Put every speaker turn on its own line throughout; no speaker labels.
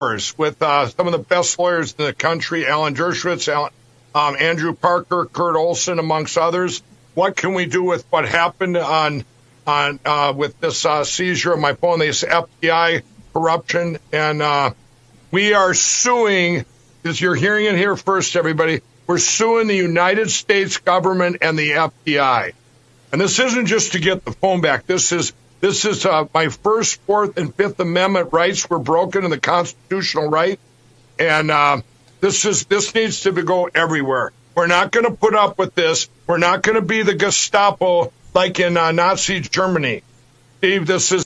with some of the best lawyers in the country, Alan Dershowitz, Andrew Parker, Kurt Olson, amongst others. What can we do with what happened with this seizure of my phone? This FBI corruption, and we are suing. As you're hearing it here first, everybody, we're suing the United States government and the FBI. And this isn't just to get the phone back. This is my First, Fourth, and Fifth Amendment rights were broken in the constitutional right, and this needs to go everywhere. We're not going to put up with this. We're not going to be the Gestapo like in Nazi Germany. Steve, this is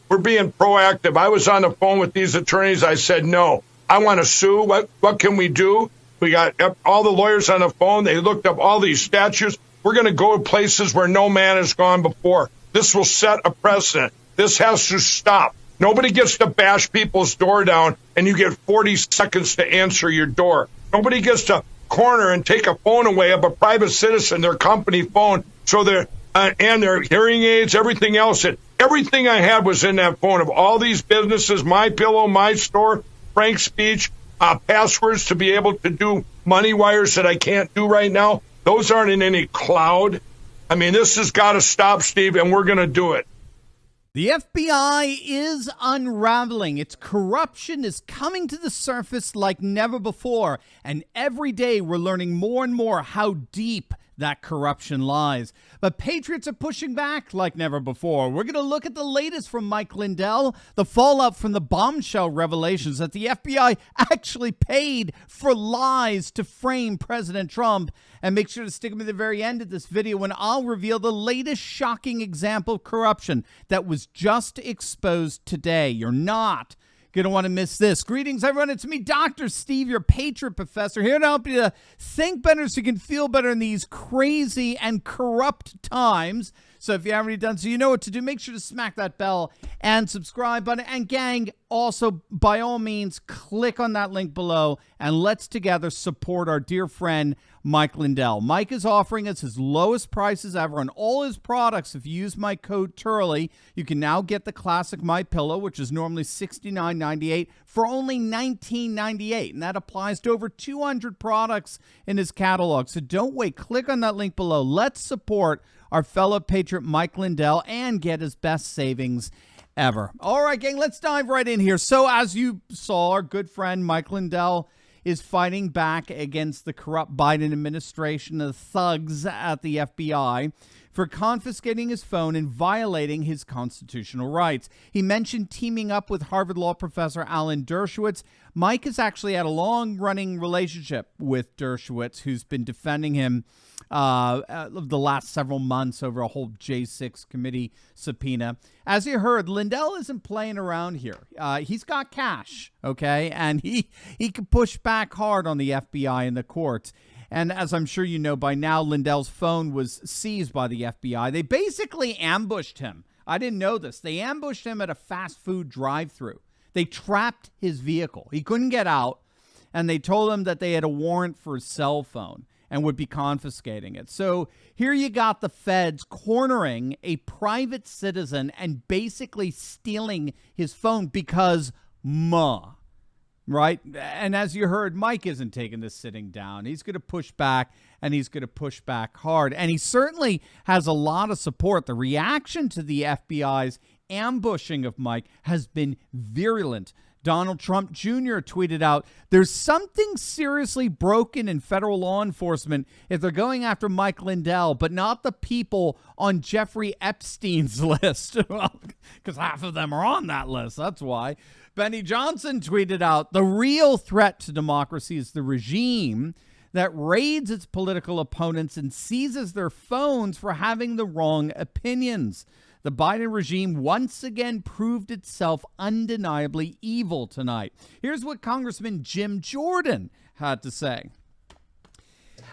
we're being proactive. I was on the phone with these attorneys. I said, no, I want to sue. What can we do? We got all the lawyers on the phone. They looked up all these statutes. We're going to go to places where no man has gone before. This will set a precedent. This has to stop. Nobody gets to bash people's door down and you get 40 seconds to answer your door. Nobody gets to corner and take a phone away of a private citizen, their company phone, so and their hearing aids, everything else. Everything I had was in that phone of all these businesses, My Pillow, My Store, Frank's Speech, passwords to be able to do money wires that I can't do right now. Those aren't in any cloud. I mean, this has got to stop, Steve, and we're going to do it.
The FBI is unraveling. Its corruption is coming to the surface like never before. And every day we're learning more and more how deep that corruption lies. But patriots are pushing back like never before. We're going to look at the latest from Mike Lindell, the fallout from the bombshell revelations that the FBI actually paid for lies to frame President Trump. And make sure to stick with the very end of this video when I'll reveal the latest shocking example of corruption that was just exposed today. You're not going to want to miss this. Greetings, everyone. It's me, Dr. Steve, your Patriot Professor, here to help you to think better so you can feel better in these crazy and corrupt times. So if you haven't already done so, you know what to do. Make sure to smack that bell and subscribe button. And gang, also, by all means, click on that link below and let's together support our dear friend, Mike Lindell. Mike is offering us his lowest prices ever on all his products. If you use my code Turley, you can now get the classic My Pillow, which is normally $69.98 for only $19.98. And that applies to over 200 products in his catalog. So don't wait. Click on that link below. Let's support our fellow patriot Mike Lindell and get his best savings ever. All right, gang, let's dive right in here. So as you saw, our good friend Mike Lindell is fighting back against the corrupt Biden administration, the thugs at the FBI, for confiscating his phone and violating his constitutional rights. He mentioned teaming up with Harvard Law professor Alan Dershowitz. Mike has actually had a long-running relationship with Dershowitz, who's been defending him the last several months over a whole J6 committee subpoena. As you heard, Lindell isn't playing around here. He's got cash, okay? And he can push back hard on the FBI and the courts. And as I'm sure you know by now, Lindell's phone was seized by the FBI. They basically ambushed him. I didn't know this. They ambushed him at a fast food drive-thru. They trapped his vehicle. He couldn't get out, and they told him that they had a warrant for his cell phone and would be confiscating it. So here you got the feds cornering a private citizen and basically stealing his phone because right? And as you heard, Mike isn't taking this sitting down. He's going to push back, and he's going to push back hard. And he certainly has a lot of support. The reaction to the FBI's ambushing of Mike has been virulent. Donald Trump Jr. tweeted out, "There's something seriously broken in federal law enforcement if they're going after Mike Lindell, but not the people on Jeffrey Epstein's list." Well, because half of them are on that list. That's why. Benny Johnson tweeted out, "The real threat to democracy is the regime that raids its political opponents and seizes their phones for having the wrong opinions. The Biden regime once again proved itself undeniably evil tonight." Here's what Congressman Jim Jordan had to say.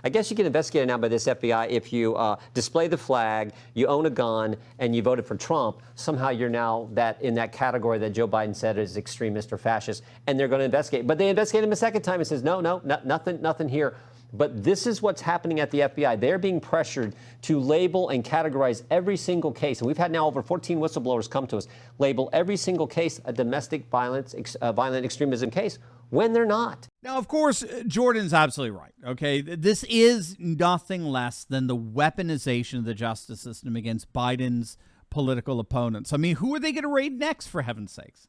I guess you can investigate now by this FBI if you display the flag, you own a gun, and you voted for Trump. Somehow you're now in that category that Joe Biden said is extremist or fascist, and they're going to investigate. But they investigate him a second time and says, no, nothing here. But this is what's happening at the FBI. They're being pressured to label and categorize every single case. And we've had now over 14 whistleblowers come to us, label every single case a domestic violence, violent extremism case, when they're not.
Now, of course, Jordan's absolutely right. Okay, this is nothing less than the weaponization of the justice system against Biden's political opponents. I mean, who are they going to raid next, for heaven's sakes?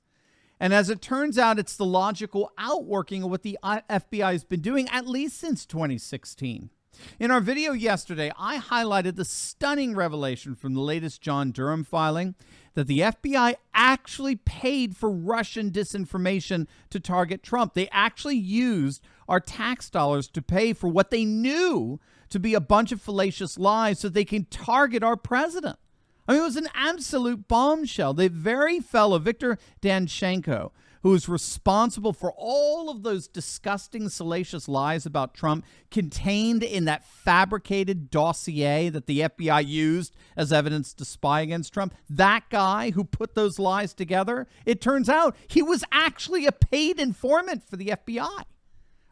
And as it turns out, it's the logical outworking of what the FBI has been doing at least since 2016. In our video yesterday, I highlighted the stunning revelation from the latest John Durham filing that the FBI actually paid for Russian disinformation to target Trump. They actually used our tax dollars to pay for what they knew to be a bunch of fallacious lies so they can target our president. I mean, it was an absolute bombshell. The very fellow, Viktor Danchenko, who is responsible for all of those disgusting, salacious lies about Trump contained in that fabricated dossier that the FBI used as evidence to spy against Trump, that guy who put those lies together, it turns out he was actually a paid informant for the FBI.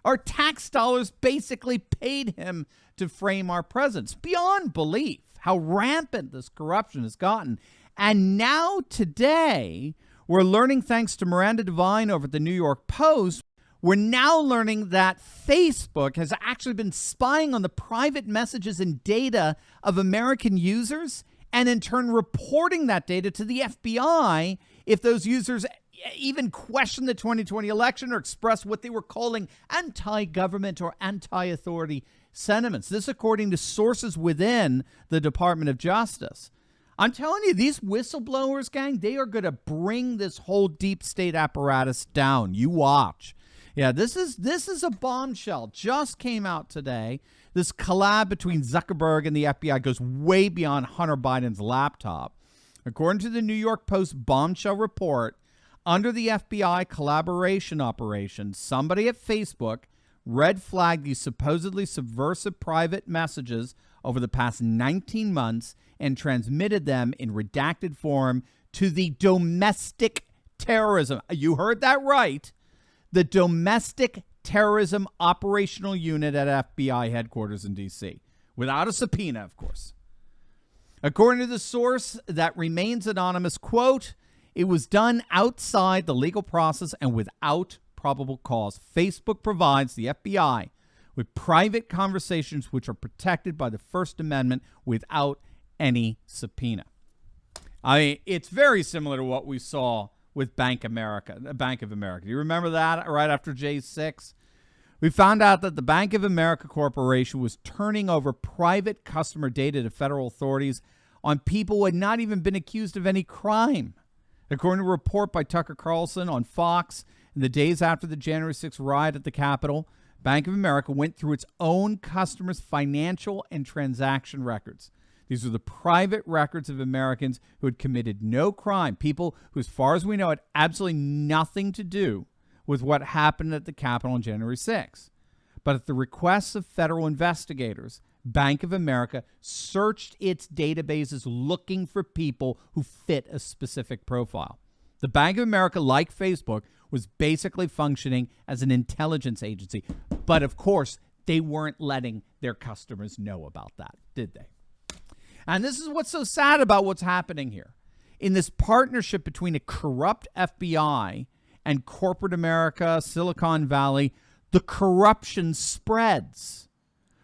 Our tax dollars basically paid him to frame our president. It's beyond belief how rampant this corruption has gotten. And now today, we're learning, thanks to Miranda Devine over at the New York Post, we're now learning that Facebook has actually been spying on the private messages and data of American users and in turn reporting that data to the FBI if those users even question the 2020 election or express what they were calling anti-government or anti-authority sentiments. This according to sources within the Department of Justice. I'm telling you, these whistleblowers, gang, they are going to bring this whole deep state apparatus down. You watch. Yeah, this is a bombshell. Just came out today. This collab between Zuckerberg and the FBI goes way beyond Hunter Biden's laptop. According to the New York Post bombshell report, under the FBI collaboration operation, somebody at Facebook red flagged these supposedly subversive private messages over the past 19 months and transmitted them in redacted form to the domestic terrorism. You heard that right. The domestic terrorism operational unit at FBI headquarters in D.C. without a subpoena, of course. According to the source that remains anonymous, quote, it was done outside the legal process and without probable cause. Facebook provides the FBI with private conversations which are protected by the First Amendment without any subpoena. I mean, it's very similar to what we saw with Bank of America. Do you remember that right after J6? We found out that the Bank of America Corporation was turning over private customer data to federal authorities on people who had not even been accused of any crime. According to a report by Tucker Carlson on Fox, in the days after the January 6th riot at the Capitol, Bank of America went through its own customers' financial and transaction records. These were the private records of Americans who had committed no crime, people who, as far as we know, had absolutely nothing to do with what happened at the Capitol on January 6th. But at the request of federal investigators, Bank of America searched its databases looking for people who fit a specific profile. The Bank of America, like Facebook, was basically functioning as an intelligence agency. But of course, they weren't letting their customers know about that, did they? And this is what's so sad about what's happening here. In this partnership between a corrupt FBI and corporate America, Silicon Valley, the corruption spreads.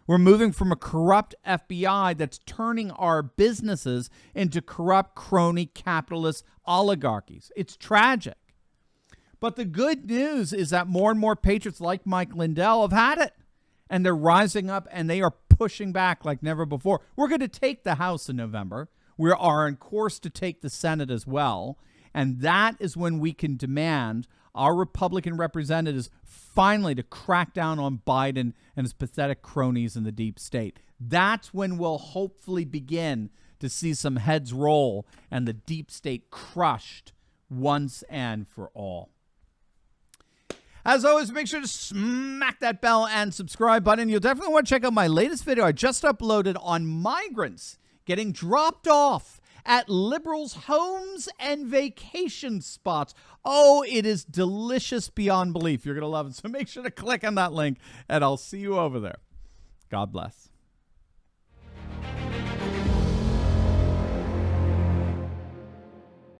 We're moving from a corrupt FBI that's turning our businesses into corrupt crony capitalist oligarchies. It's tragic. But the good news is that more and more patriots like Mike Lindell have had it. And they're rising up and they are pushing back like never before. We're going to take the House in November. We are on course to take the Senate as well. And that is when we can demand our Republican representatives finally to crack down on Biden and his pathetic cronies in the deep state. That's when we'll hopefully begin to see some heads roll and the deep state crushed once and for all. As always, make sure to smack that bell and subscribe button. You'll definitely want to check out my latest video I just uploaded on migrants getting dropped off at liberals' homes and vacation spots. Oh, it is delicious beyond belief. You're going to love it. So make sure to click on that link, and I'll see you over there. God bless.